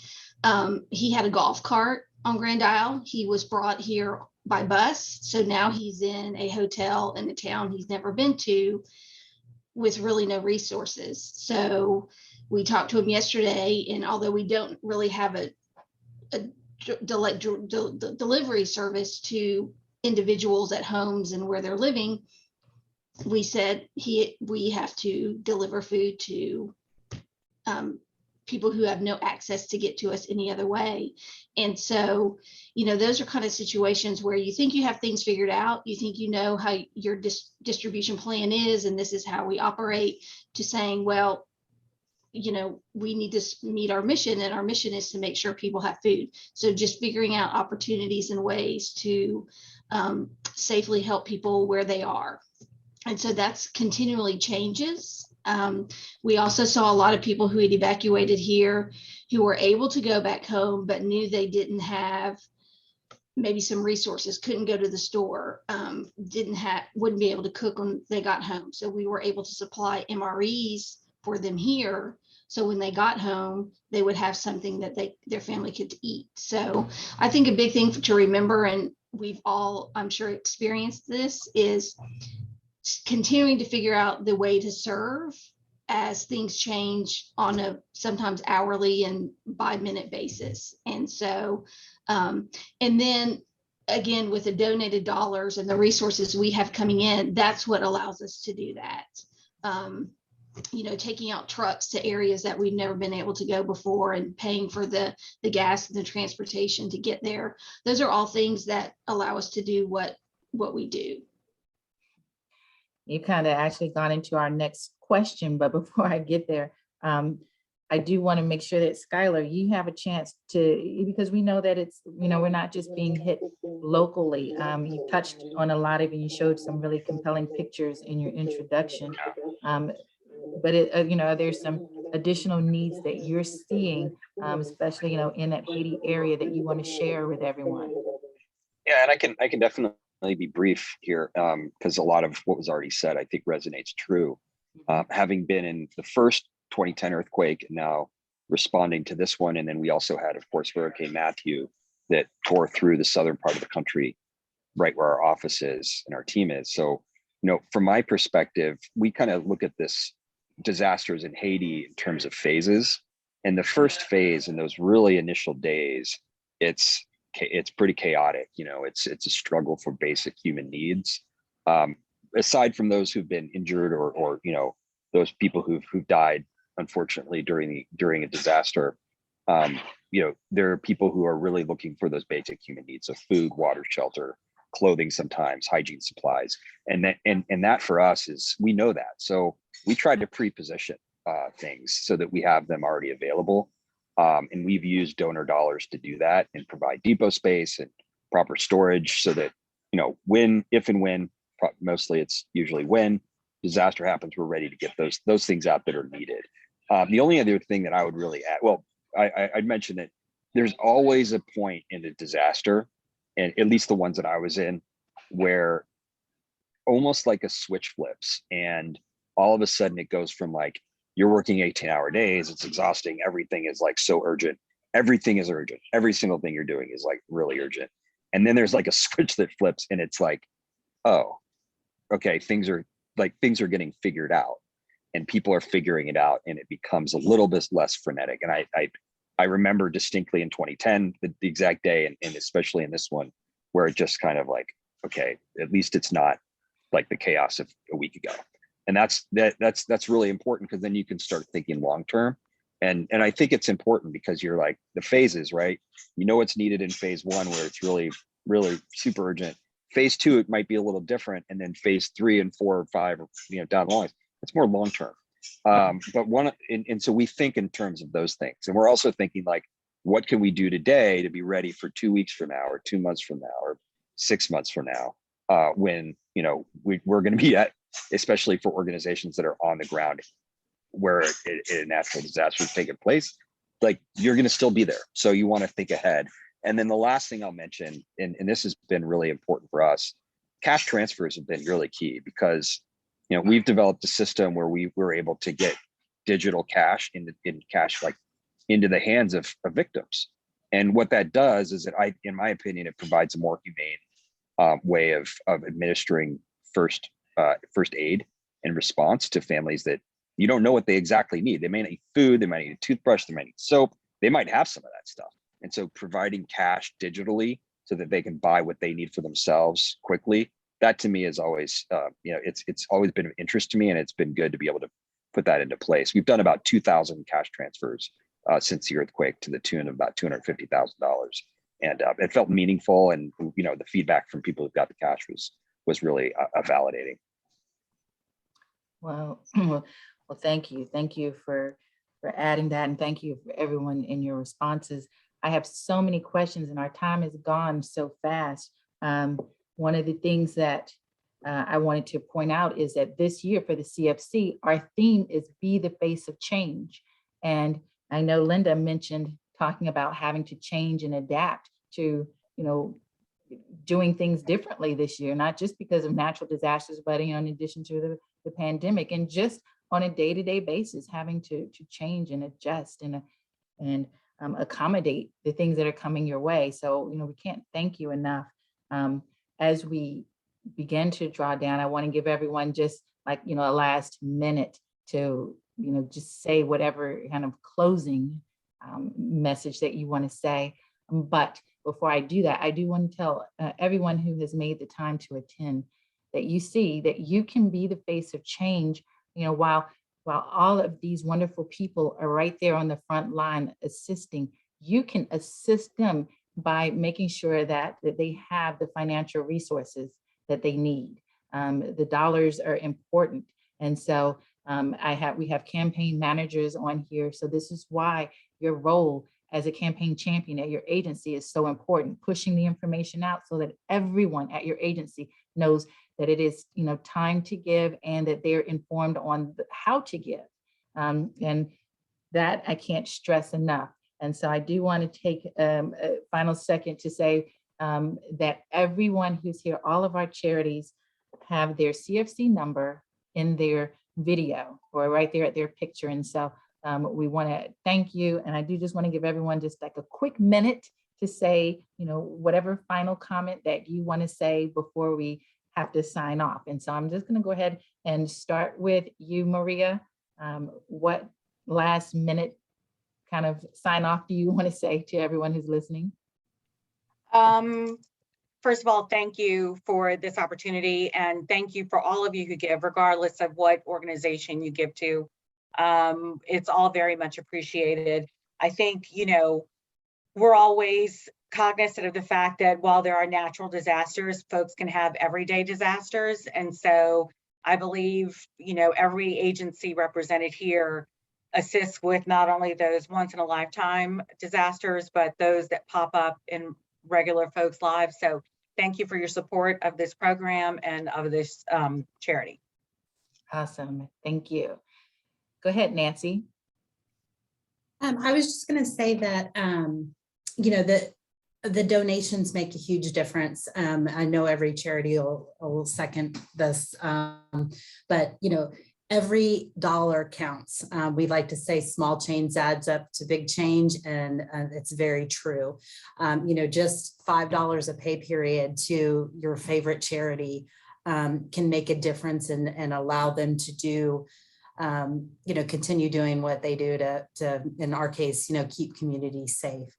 He had a golf cart on Grand Isle. He was brought here by bus. So now he's in a hotel in a town he's never been to with really no resources. So we talked to him yesterday, and although we don't really have a delivery service to individuals at homes and where they're living, we said we have to deliver food to people who have no access to get to us any other way. And so, those are kind of situations where you think you have things figured out. You think you know how your distribution plan is, and this is how we operate, to saying, well, we need to meet our mission, and our mission is to make sure people have food. So just figuring out opportunities and ways to safely help people where they are. And so that's continually changes. We also saw a lot of people who had evacuated here who were able to go back home, but knew they didn't have maybe some resources, couldn't go to the store, wouldn't be able to cook when they got home. So we were able to supply MREs for them here. So when they got home, they would have something that their family could eat. So I think a big thing to remember, and we've all, I'm sure, experienced this, is continuing to figure out the way to serve as things change on a sometimes hourly and by minute basis. And so, and then again, with the donated dollars and the resources we have coming in, that's what allows us to do that. Taking out trucks to areas that we've never been able to go before, and paying for the gas and the transportation to get there. Those are all things that allow us to do what we do. You kind of actually gone into our next question, but before I get there, I do want to make sure that Skylar, you have a chance to, because we know that it's, we're not just being hit locally. You touched on a lot of, and you showed some really compelling pictures in your introduction. but you know, there's some additional needs that you're seeing, especially, you know, in that Haiti area that you want to share with everyone. Yeah, and I can definitely be brief here, because a lot of what was already said, I think resonates true. Having been in the first 2010 earthquake and now responding to this one. And then we also had, of course, Hurricane Matthew that tore through the southern part of the country, right where our office is and our team is. So, you know, from my perspective, we kind of look at this disasters in Haiti in terms of phases. And the first phase, in those really initial days, it's pretty chaotic. You know, it's a struggle for basic human needs. Aside from those who've been injured or you know, those people who've died unfortunately during a disaster, you know, there are people who are really looking for those basic human needs of food, water, shelter, clothing, sometimes hygiene supplies, and that for us is, we know that, so we try to pre-position things so that we have them already available, and we've used donor dollars to do that and provide depot space and proper storage so that, you know, if and when, mostly it's usually when disaster happens, we're ready to get those things out that are needed. The only other thing that I would really add, well, I'd mention that there's always a point in a disaster, and at least the ones that I was in, where almost like a switch flips, and all of a sudden it goes from like, you're working 18-hour days, it's exhausting, everything is like so urgent, everything is urgent, every single thing you're doing is like really urgent, and then there's like a switch that flips and it's like, oh, okay, things are getting figured out, and people are figuring it out, and it becomes a little bit less frenetic. And I remember distinctly in 2010, the exact day, and especially in this one, where it just kind of like, okay, at least it's not like the chaos of a week ago. And that's really important, because then you can start thinking long term. And I think it's important because you're like, the phases, right? You know what's needed in phase one, where it's really, really super urgent. Phase two, it might be a little different. And then phase 3 and 4 or 5, you know, down the line, it's more long term. But so we think in terms of those things. And we're also thinking like, what can we do today to be ready for 2 weeks from now, or 2 months from now, or 6 months from now, when, you know, we're going to be at, especially for organizations that are on the ground where a natural disaster is taking place, like, you're going to still be there. So you want to think ahead. And then the last thing I'll mention, and this has been really important for us, cash transfers have been really key, because, you know, we've developed a system where we were able to get digital cash in cash, like into the hands of victims. And what that does is that, in my opinion, it provides a more humane way of administering first aid in response to families that you don't know what they exactly need. They may need food, they might need a toothbrush, they might need soap, they might have some of that stuff. And so providing cash digitally so that they can buy what they need for themselves quickly, that to me is always, you know, it's always been of interest to me, and it's been good to be able to put that into place. We've done about 2,000 cash transfers since the earthquake, to the tune of about $250,000. And it felt meaningful. And, you know, the feedback from people who got the cash was really validating. Well, well, thank you. Thank you for adding that. And thank you for everyone in your responses. I have so many questions, and our time has gone so fast. One of the things that I wanted to point out is that this year for the CFC, our theme is Be the Face of Change. And I know Linda mentioned talking about having to change and adapt to, you know, doing things differently this year, not just because of natural disasters, but, you know, in addition to the pandemic, and just on a day-to-day basis, having to change and adjust and accommodate the things that are coming your way. So, you know, we can't thank you enough. As we begin to draw down, I want to give everyone just like, you know, a last minute to, you know, just say whatever kind of closing message that you want to say. But before I do that, I do want to tell everyone who has made the time to attend that you see that you can be the face of change, you know, while all of these wonderful people are right there on the front line assisting, you can assist them by making sure that they have the financial resources that they need. The dollars are important. And so we have campaign managers on here. So this is why your role as a campaign champion at your agency is so important, pushing the information out so that everyone at your agency knows that it is, time to give and that they're informed on how to give. And that I can't stress enough. And so I do want to take a final second to say that everyone who's here, all of our charities have their CFC number in their video or right there at their picture. And so we want to thank you. And I do just want to give everyone just like a quick minute to say, whatever final comment that you want to say before we have to sign off. And so I'm just going to go ahead and start with you, Maria. What last minute kind of sign off do you want to say to everyone who's listening? First of all, thank you for this opportunity, and thank you for all of you who give, regardless of what organization you give to. It's all very much appreciated. I think, we're always cognizant of the fact that while there are natural disasters, folks can have everyday disasters. And so I believe, every agency represented here assists with not only those once in a lifetime disasters, but those that pop up in regular folks' lives. So thank you for your support of this program and of this charity. Awesome. Thank you. Go ahead, Nancy. I was just going to say that, the donations make a huge difference. I know every charity will second this, but, every dollar counts. We like to say small change adds up to big change, and it's very true. Just $5 a pay period to your favorite charity can make a difference and allow them to do, continue doing what they do to in our case, keep communities safe.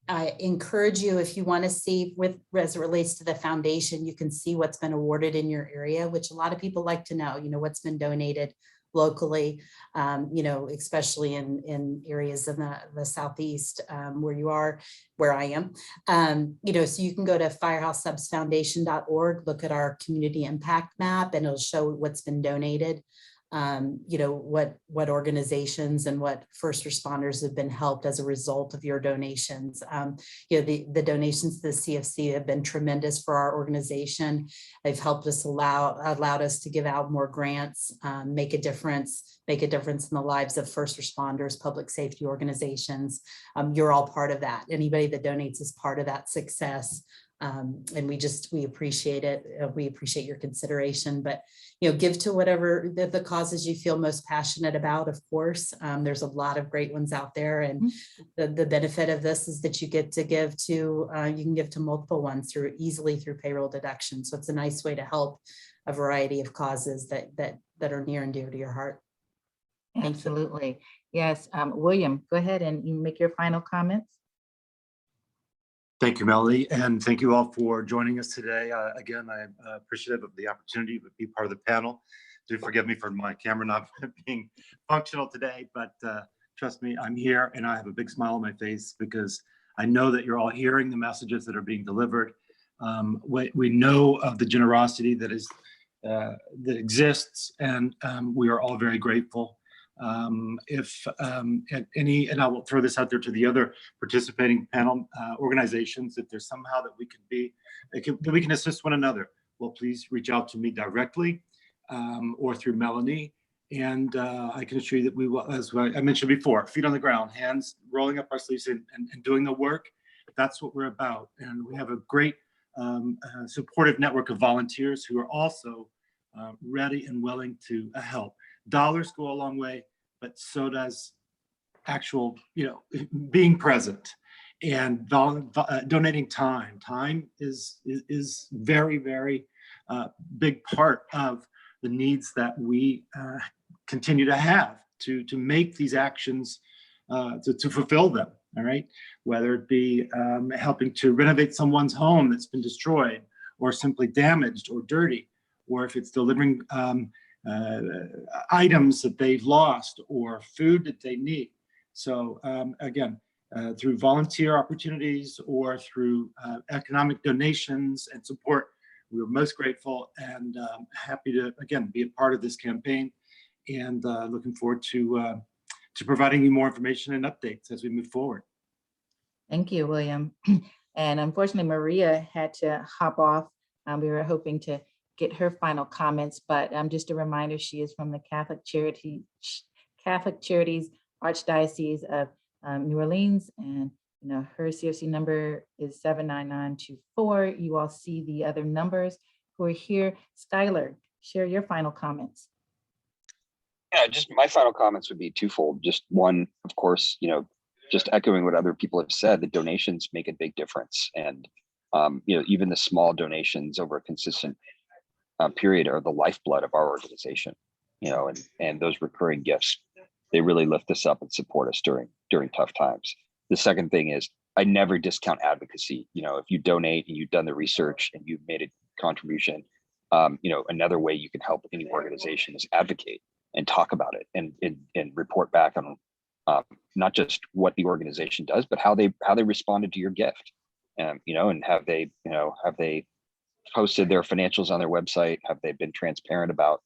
I encourage you, if you want to see as it relates to the foundation, you can see what's been awarded in your area, which a lot of people like to know, what's been donated locally, especially in areas in the Southeast where you are, where I am. So you can go to firehousesubsfoundation.org, look at our community impact map, and it'll show what's been donated. What organizations and what first responders have been helped as a result of your donations. The donations to the CFC have been tremendous for our organization. They've helped us allowed us to give out more grants, make a difference in the lives of first responders, public safety organizations. You're all part of that. Anybody that donates is part of that success. And we appreciate it. We appreciate your consideration, but, give to whatever the causes you feel most passionate about, of course. There's a lot of great ones out there. And the benefit of this is that you get to give to, you can give to multiple ones easily through payroll deduction. So it's a nice way to help a variety of causes that are near and dear to your heart. Absolutely. Yes. William, go ahead and you make your final comments. Thank you, Melody, and thank you all for joining us today. Again, I'm appreciative of the opportunity to be part of the panel. Do forgive me for my camera not being functional today, but trust me, I'm here and I have a big smile on my face because I know that you're all hearing the messages that are being delivered. We know of the generosity that exists, and we are all very grateful. And I will throw this out there to the other participating panel organizations, if there's somehow that we can assist one another, well, please reach out to me directly or through Melanie. And I can assure you that we will, as I mentioned before, feet on the ground, hands rolling up our sleeves and doing the work. That's what we're about. And we have a great supportive network of volunteers who are also ready and willing to help. Dollars go a long way, but so does actual, being present and donating time. Time is very, very big part of the needs that we continue to have to make these actions, to fulfill them. All right, whether it be helping to renovate someone's home that's been destroyed or simply damaged or dirty, or if it's delivering items that they've lost or food that they need. So again, through volunteer opportunities or through economic donations and support, we're most grateful and happy to, again, be a part of this campaign, and looking forward to providing you more information and updates as we move forward. Thank you, William. And unfortunately, Maria had to hop off. We were hoping to get her final comments, but just a reminder, she is from the Catholic Charities Archdiocese of New Orleans, and her CFC number is 79924. You all see the other numbers who are here. Skylar, share your final comments. Yeah, just my final comments would be twofold. Just one, of course, just echoing what other people have said, the donations make a big difference. And, even the small donations over a consistent period are the lifeblood of our organization, and those recurring gifts, they really lift us up and support us during tough times. The second thing is I never discount advocacy. If you donate and you've done the research and you've made a contribution, another way you can help any organization is advocate and talk about it and report back on not just what the organization does, but how they responded to your gift. And have they posted their financials on their website? Have they been transparent about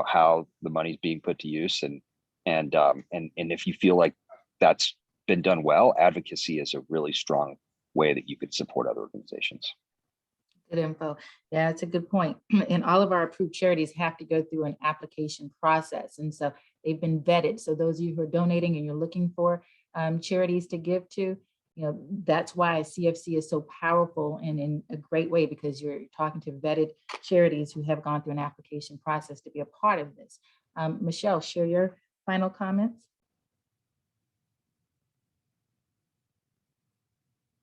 how the money's being put to use? And if you feel like that's been done well, advocacy is a really strong way that you could support other organizations. Good info. Yeah, it's a good point. And all of our approved charities have to go through an application process. And so they've been vetted. So those of you who are donating and you're looking for charities to give to, that's why CFC is so powerful and in a great way, because you're talking to vetted charities who have gone through an application process to be a part of this. Michelle, share your final comments.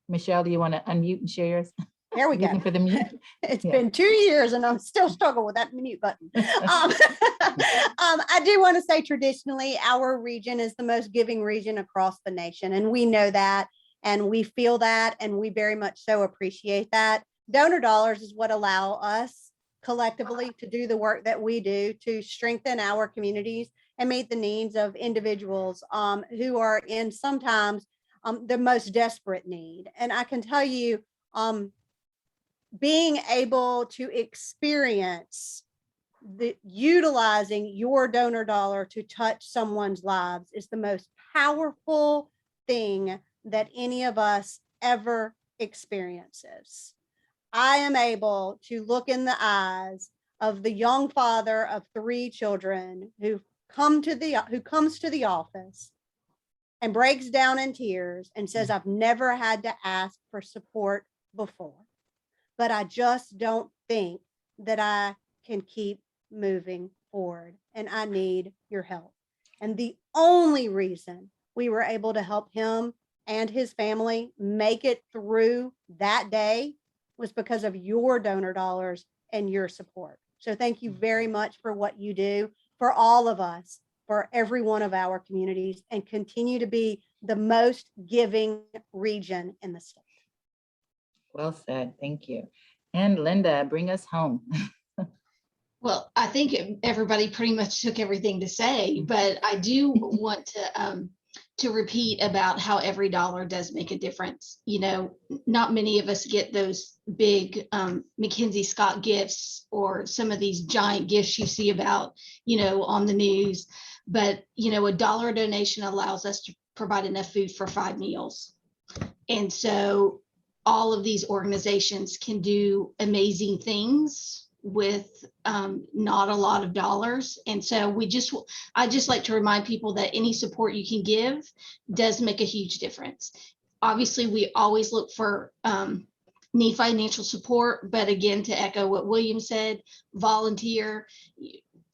Michelle, do you want to unmute and share yours? There we go. Looking for the mute. It's Yeah. been 2 years and I'm still struggling with that mute button. I do want to say traditionally, our region is the most giving region across the nation. And we know that, and we feel that, and we very much so appreciate that. Donor dollars is what allow us collectively to do the work that we do to strengthen our communities and meet the needs of individuals who are in sometimes the most desperate need. And I can tell you, being able to experience utilizing your donor dollar to touch someone's lives is the most powerful thing that any of us ever experiences. I am able to look in the eyes of the young father of 3 children who comes to the office and breaks down in tears and says, I've never had to ask for support before, but I just don't think that I can keep moving forward and I need your help. And the only reason we were able to help him and his family make it through that day was because of your donor dollars and your support. So thank you very much for what you do for all of us, for every one of our communities, and continue to be the most giving region in the state. Well said. Thank you. And Linda, bring us home. Well, I think everybody pretty much took everything to say, but I do want to repeat about how every dollar does make a difference. Not many of us get those big Mackenzie Scott gifts or some of these giant gifts you see about, on the news. But, a dollar donation allows us to provide enough food for 5 meals. And so all of these organizations can do amazing things with not a lot of dollars. And so I just like to remind people that any support you can give does make a huge difference. Obviously, we always look for need financial support, but again, to echo what William said, volunteer,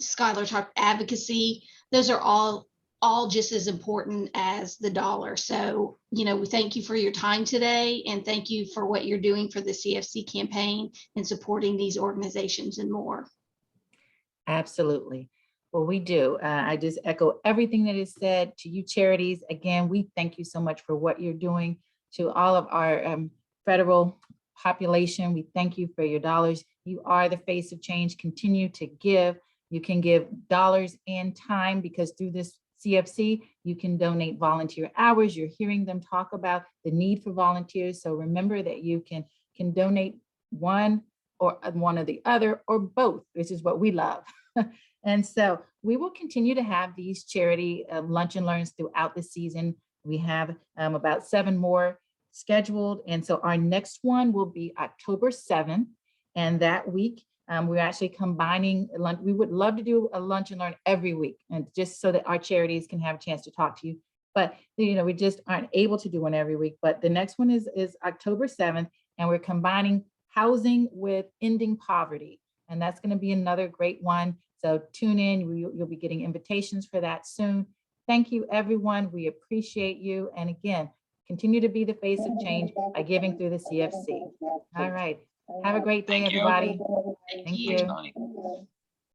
Skylar talked advocacy, those are all just as important as the dollar. So, we thank you for your time today, and thank you for what you're doing for the CFC campaign and supporting these organizations and more. Absolutely. Well, we do. I just echo everything that is said. To you charities, again, we thank you so much for what you're doing. To all of our federal population, we thank you for your dollars. You are the face of change. Continue to give. You can give dollars and time, because through this CFC, you can donate volunteer hours. You're hearing them talk about the need for volunteers. So remember that you can donate one or the other, or both, which is what we love. And so we will continue to have these charity lunch and learns throughout the season. We have about 7 more scheduled. And so our next one will be October 7th. And that week, we're actually combining lunch. We would love to do a lunch and learn every week, and just so that our charities can have a chance to talk to you. But, you know, we just aren't able to do one every week. But the next one is October 7th, and we're combining housing with ending poverty. And that's going to be another great one. So tune in. You'll be getting invitations for that soon. Thank you, everyone. We appreciate you. And again, continue to be the face of change by giving through the CFC. All right. Have a great day, Thank you. everybody. Thank Thanks, you. Melanie.